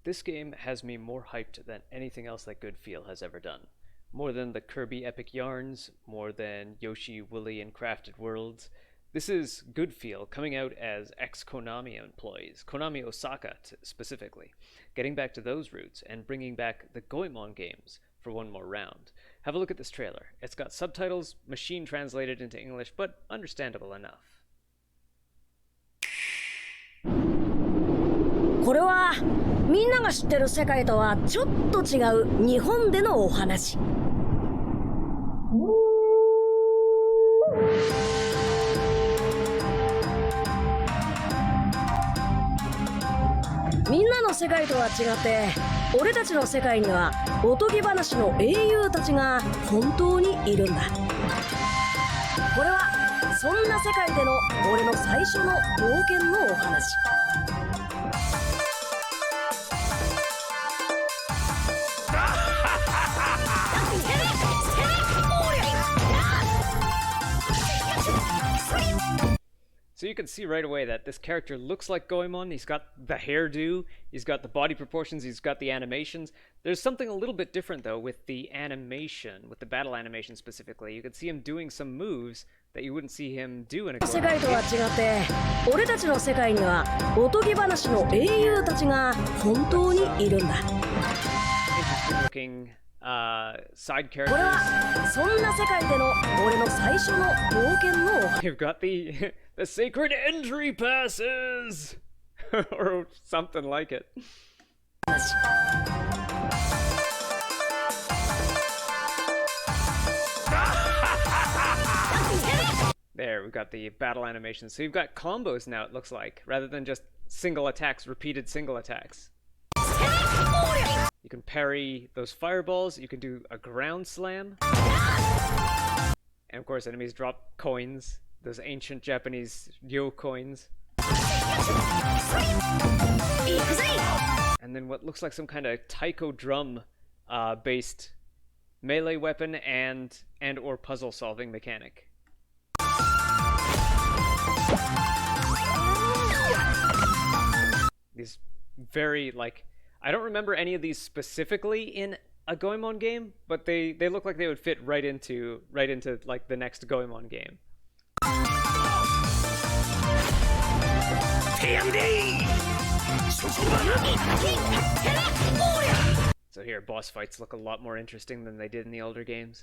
This game has me more hyped than anything else that Good Feel has ever done. More than the Kirby Epic Yarns, more than Yoshi, Woolly, and Crafted Worlds. This is Good Feel coming out as ex-Konami employees, Konami Osaka specifically, getting back to those roots and bringing back the Goemon games for one more round. Have a look at this trailer. It's got subtitles, machine translated into English, but understandable enough. これはみんなが知ってる世界とはちょっと違う日本でのお話。みんなの世界とは違って俺たちの世界にはおとぎ話の英雄たちが本当にいるんだ。これはそんな世界での俺の最初の冒険のお話。So you can see right away that this character looks like Goemon. He's got the hairdo, he's got the body proportions, he's got the animations. There's something a little bit different though with the animation, with the battle animation specifically. You can see him doing some moves that you wouldn't see him do in a Goemon. 世界とは違って俺たちの世界にはおとぎ話の英雄たちが本当にいるんだ。 Interesting looking side characters. これはそんな世界での俺の最初の冒険のお話。 You've got the sacred entry passes or something like it. There, we've got the battle animations. So you've got combos now, it looks like, rather than just single attacks, repeated single attacks. You can parry those fireballs, you can do a ground slam. And of course, enemies drop coins, those ancient Japanese yo coins. And then what looks like some kind of taiko drum based melee weapon and or puzzle solving mechanic. These very, like, I don't remember any of these specifically in a Goemon game, but they look like they would fit right into like the next Goemon game. So here, boss fights look a lot more interesting than they did in the older games.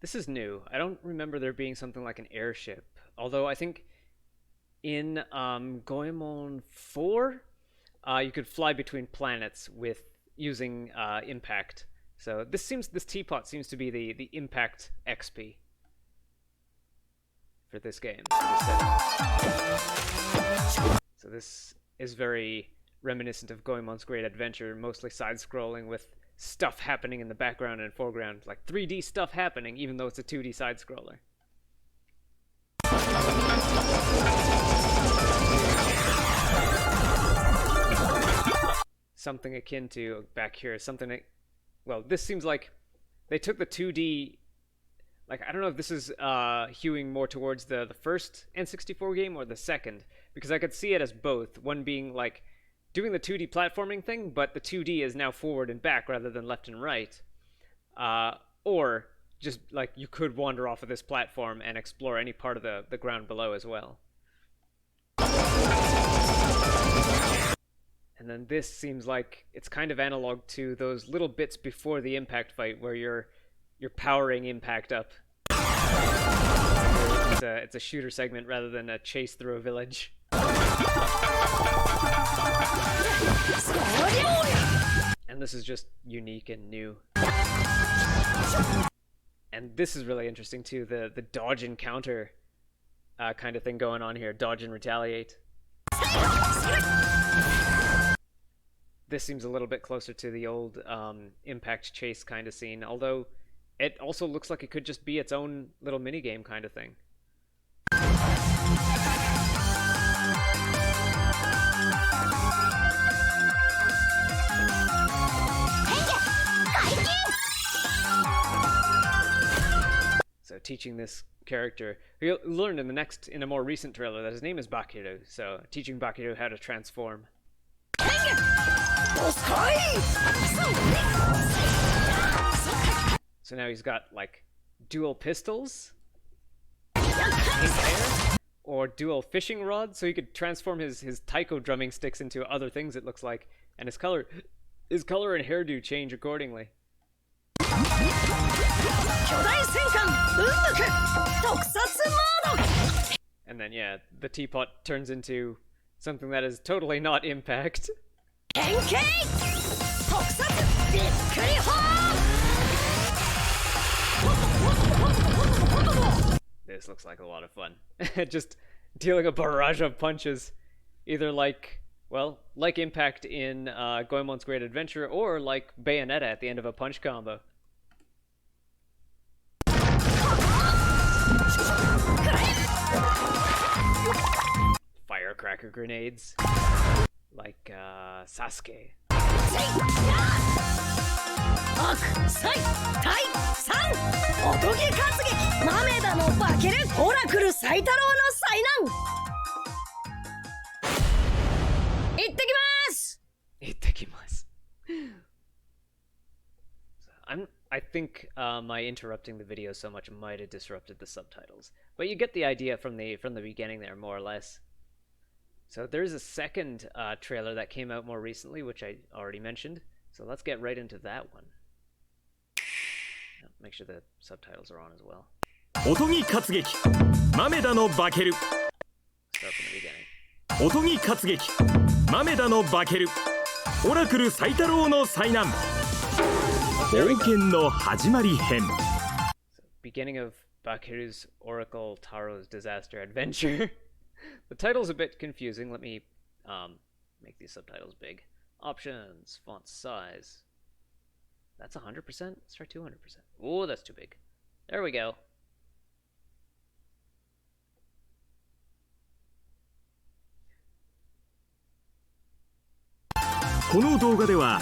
This is new. I don't remember there being something like an airship. Although I think in Goemon 4, you could fly between planets with using impact. So this teapot seems to be the impact XP for this game. So this is very reminiscent of Goemon's Great Adventure, mostly side-scrolling with stuff happening in the background and foreground, like 3D stuff happening, even though it's a 2D side-scroller. Something akin to, back here, something that, well, this seems like they took the 2D, like, I don't know if this is hewing more towards the first N64 game or the second, because I could see it as both, one being like doing the 2D platforming thing, but the 2D is now forward and back rather than left and right. Or just like you could wander off of this platform and explore any part of the ground below as well. And then this seems like it's kind of analog to those little bits before the impact fight where you're powering impact up. It's a shooter segment rather than a chase through a village. And this is just unique and new. And this is really interesting too, the dodge and counter kind of thing going on here, dodge and retaliate. This seems a little bit closer to the old impact chase kind of scene, although it also looks like it could just be its own little minigame kind of thing. teaching this character. We learned in a more recent trailer that his name is Bakeru, so teaching Bakeru how to transform. So now he's got like dual pistols, or dual fishing rods, so he could transform his taiko drumming sticks into other things, it looks like, and his color and hairdo change accordingly. And then yeah, the teapot turns into something that is totally not Impact. This looks like a lot of fun. Just dealing a barrage of punches, either like Impact in Goemon's Great Adventure, or like Bayonetta at the end of a punch combo. Firecracker grenades, like Sasuke. Mameda no Bakeru Oracle Saitaro no Sainan. Ittekimasu. I think my interrupting the video so much might have disrupted the subtitles, but you get the idea from the beginning there, more or less. So there's a second trailer that came out more recently, which I already mentioned. So let's get right into that one. Make sure the subtitles are on as well. Start from the beginning. おとぎ活劇豆田のバケルオラクルサイタロウの災難冒険の始まり編 Beginning of Bakeru's Oracle Taro's Disaster Adventure. The title's a bit confusing. Let me make these subtitles big. Options, font size. That's 100%? Let's try 200%. Oh, that's too big. There we go.この動画では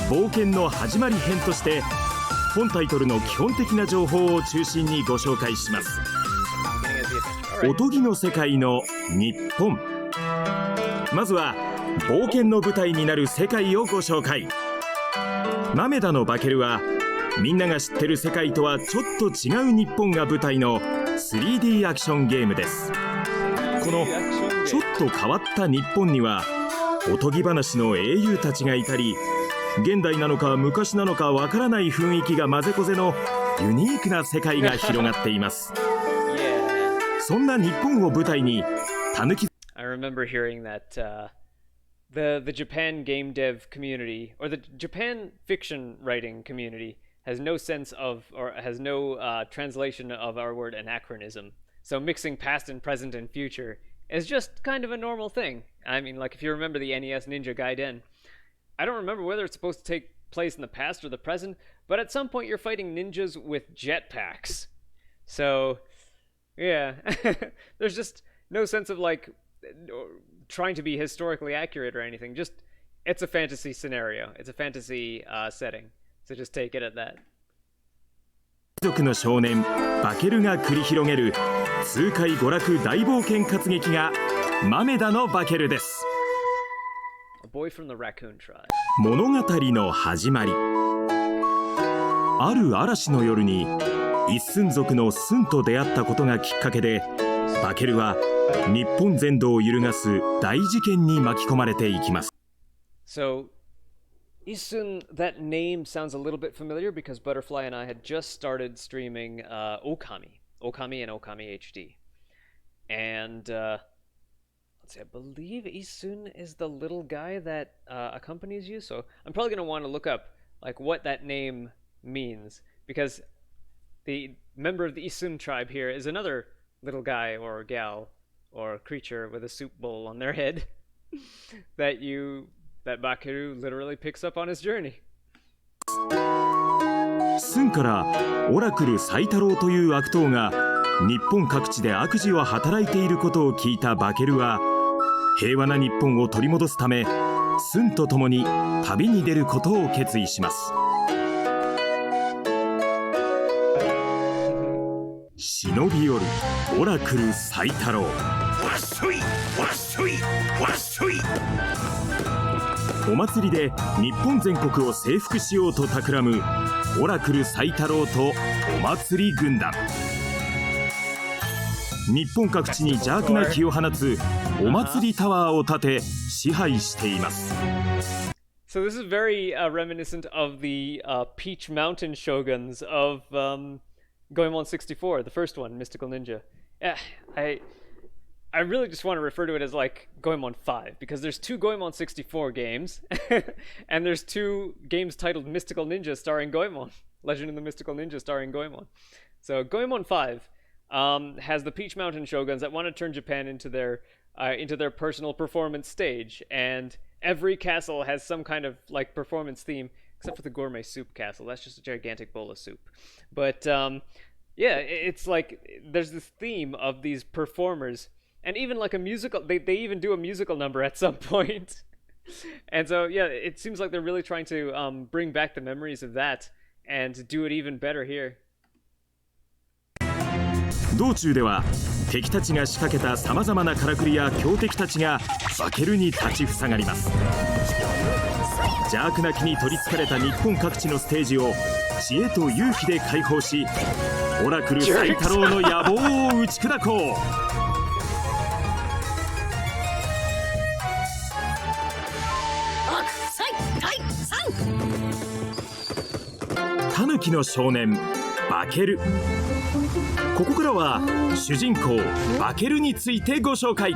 冒険の始まり編として本タイトルの基本的な情報を中心にご紹介します。おとぎの世界の日本。まずは冒険の舞台になる世界をご紹介。豆田のバケルはみんなが知ってる世界とはちょっと違う日本が舞台の 3D アクションゲームです。このちょっと変わった日本にはおとぎ話の英雄たちがいたり、現代なのか昔なのかわからない雰囲気が混ぜこぜのユニークな世界が広がっています。そんな日本を舞台にたぬき I remember hearing that the Japan game dev community, or the Japan fiction writing community, has no sense of, or has no translation of our word anachronism. So mixing past and present and future is just kind of a normal thing. I mean, like if you remember the NES Ninja Gaiden, I don't remember whether it's supposed to take place in the past or the present, but at some point you're fighting ninjas with jetpacks. So, yeah, there's just no sense of like trying to be historically accurate or anything. Just, it's a fantasy scenario. It's a fantasy setting. So just take it at that. 族の少年バケルが繰り広げる痛快娯楽大冒険活劇が豆田のバケルです。A boy from the raccoon tribe. 物語の始まり。ある嵐の夜に一寸族のスンと出会ったことがきっかけで、バケルは日本全土を揺るがす大事件に巻き込まれていきます。So, Isun, that name sounds a little bit familiar because Butterfly and I had just started streaming Okami and Okami HD. And let's see, I believe Isun is the little guy that accompanies you. So I'm probably going to want to look up like what that name means, because the member of the Isun tribe here is another little guy or gal or creature with a soup bowl on their head that Bakeru literally picks up on his journey. スンからオラクルサイタロウという悪党が日本各地で悪事を働いていることを聞いたバケルは平和な日本を取り戻すためスンと共に旅に出ることを決意します。忍び寄るオラクル最太郎。お祭りで日本全国を征服しようと企むオラクル最太郎とお祭り軍団。日本各地に邪悪な気を放つお祭りタワーを建て支配しています。So this is very reminiscent of the Peach Mountain Shoguns of Goemon 64, the first one, Mystical Ninja. I really just want to refer to it as like Goemon 5, because there's two Goemon 64 games, and there's two games titled Mystical Ninja starring Goemon, Legend of the Mystical Ninja starring Goemon. So Goemon 5 has the Peach Mountain Shoguns that want to turn Japan into their personal performance stage, and every castle has some kind of like performance theme, except for the gourmet soup castle. That's just a gigantic bowl of soup. But yeah, it's like there's this theme of these performers, and even like a musical. They even do a musical number at some point. And so yeah, it seems like they're really trying to bring back the memories of that and do it even better here. 道中では敵たちが仕掛けたさまざまなからくりや強敵たちがバケルに立ちふさがります。邪悪な気に取りつかれた日本各地のステージを知恵と勇気で解放し、オラクル最太郎の野望を打ち砕こう。タヌキの少年バケル。ここからは主人公バケルについてご紹介。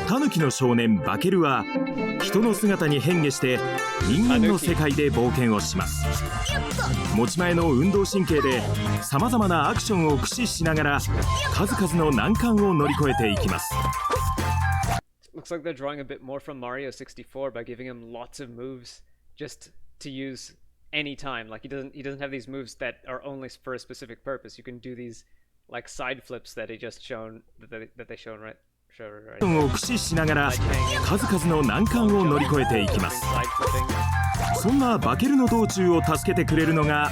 タヌキの少年バケルは人の姿に変化して人間の世界で冒険をします。持ち前の運動神経でさまざまなアクションを駆使しながら数々の難関を乗り越えていきます。Looks like they're drawing a bit more from Mario 64 by giving him lots of moves just to use anytime. Like he doesn't have these moves that are only for a specific purpose. You can do these like side flips that they just shown that they shown right. を駆使しながら数々の難関を乗り越えていきます。そんなバケルの道中を助けてくれるのが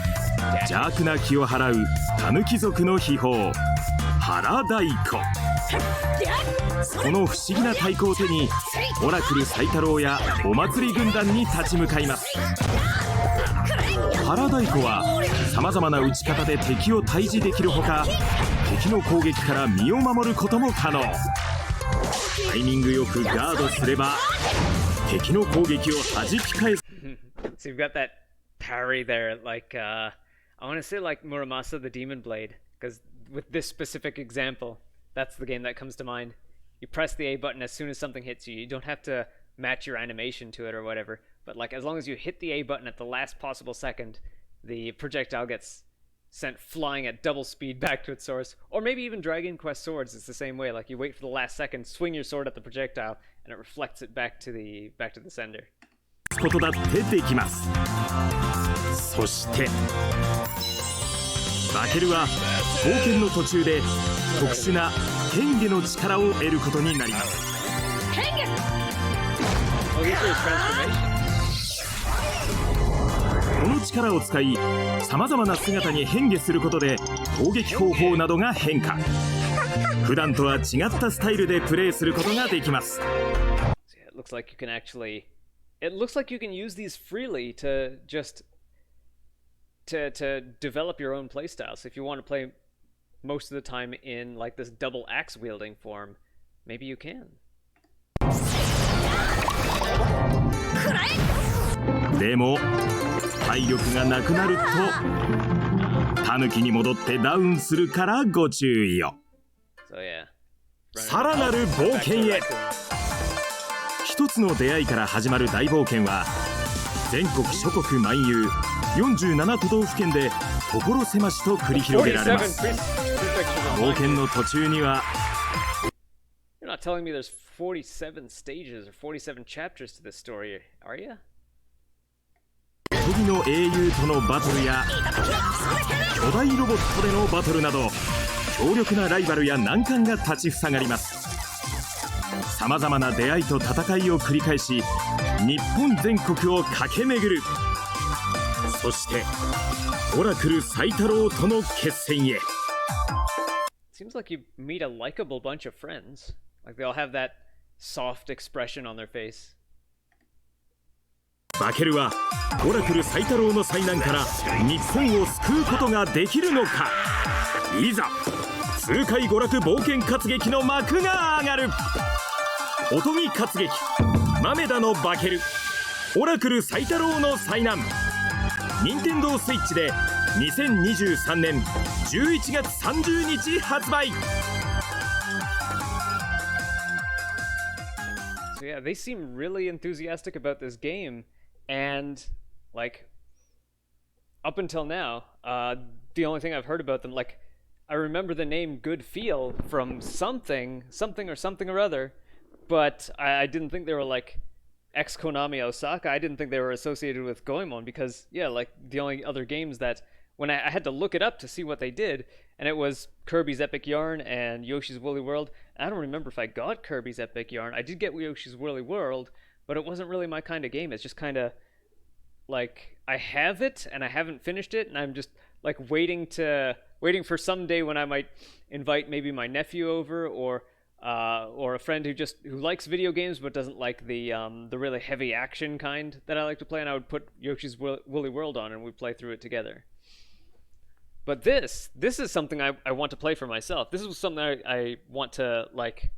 邪悪な気を払うタヌキ族の秘宝腹太鼓。この不思議な太鼓を手にオラクル最太郎やお祭り軍団に立ち向かいます。腹太鼓はさまざまな打ち方で敵を退治できるほか、敵の攻撃から身を守ることも可能。タイミングよくガードすれば敵の攻撃を弾き返す。So you've got that parry there, like I want to say like Muramasa the Demon Blade, because with this specific example, that's the game that comes to mind. You press the A button as soon as something hits you. You don't have to match your animation to it or whatever, but like as long as you hit the A button at the last possible second, the projectile gets sent flying at double speed back to its source. Or maybe even Dragon Quest swords, it's the same way. Like you wait for the last second, swing your sword at the projectile, and it reflects it back to the sender. ことだってできます。そしてバケルは冒険の途中で特殊な変化の力を得ることになります。この力を使いさまざまな姿に変化することで攻撃方法などが変化。普段とは違ったスタイルでプレイすることができます。It looks like you can use these freely to just to develop your own playstyle. So if you want to play most of the time in like this double axe wielding form, maybe you can. でも体力がなくなるとタヌキに戻ってダウンするからご注意を。So yeah. さらなる冒険へ。一つの出会いから始まる大冒険は全国諸国漫遊47都道府県で所狭しと繰り広げられます。冒険の途中には You're not telling me there's 47 stages or 47 chapters to this story, are you? おとぎの英雄とのバトルや巨大ロボットでのバトルなど強力なライバルや難関が立ちふさがります。さまざまな出会いと戦いを繰り返し日本全国を駆け巡る。そしてオラクル最太郎との決戦へ。seems like you meet a likable bunch of friends. Like they all have that soft expression on their face. バケルはオラクル最太郎の災難から日本を救うことができるのか。いざ痛快娯楽冒険活劇の幕が上がる。おとぎ活劇豆田のバケルオラクル最太郎の災難。任天堂スイッチで2023年11月30日発売。 So yeah, they seem really enthusiastic about this game, and like up until now, the only thing I've heard about them, like I remember the name Good Feel from something or other, but I didn't think they were like ex Konami Osaka. I didn't think they were associated with Goemon because yeah, like the only other games that when I had to look it up to see what they did, and it was Kirby's Epic Yarn and Yoshi's Woolly World. I don't remember if I got Kirby's Epic Yarn. I did get Yoshi's Woolly World, but it wasn't really my kind of game. It's just kind of like I have it and I haven't finished it, and I'm just like waiting for someday when I might invite maybe my nephew over or a friend who likes video games but doesn't like the really heavy action kind that I like to play, and I would put Yoshi's Woolly World on and we'd play through it together. But this is something I want to play for myself. This is something I want to like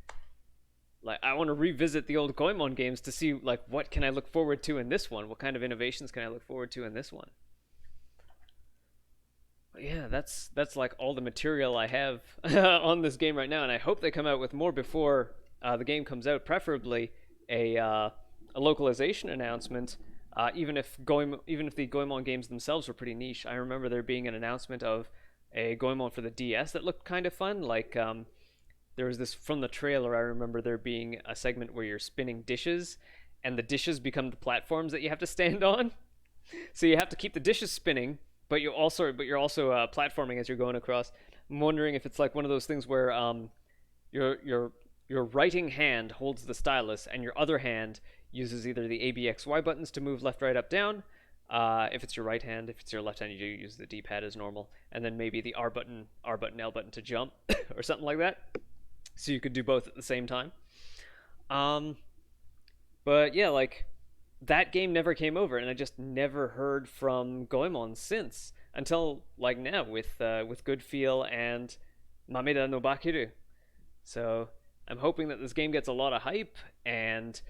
I want to revisit the old Goemon games to see like what can I look forward to in this one? What kind of innovations can I look forward to in this one? But yeah, that's like all the material I have on this game right now, and I hope they come out with more before the game comes out. Preferably a localization announcement. Even if the Goemon games themselves were pretty niche, I remember there being an announcement of a Goemon for the DS that looked kind of fun. Like there was this from the trailer. I remember there being a segment where you're spinning dishes, and the dishes become the platforms that you have to stand on. So you have to keep the dishes spinning, but you're also platforming as you're going across. I'm wondering if it's like one of those things where your writing hand holds the stylus, and your other hand uses either the A, B, X, Y buttons to move left, right, up, down. If it's your right hand, if it's your left hand, you use the D-pad as normal, and then maybe the R button, L button to jump, or something like that. So you could do both at the same time. But yeah, like that game never came over, and I just never heard from Goemon since until like now with Good Feel and Mameda no Bakeru. So I'm hoping that this game gets a lot of hype and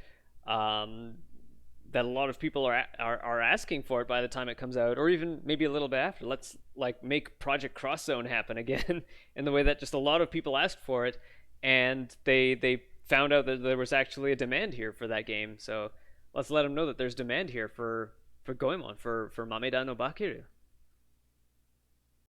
that a lot of people are asking for it by the time it comes out, or even maybe a little bit after. Let's like make Project Cross Zone happen again in the way that just a lot of people asked for it, and they found out that there was actually a demand here for that game. So let's let them know that there's demand here for Goemon, for Mameda no Bakeru.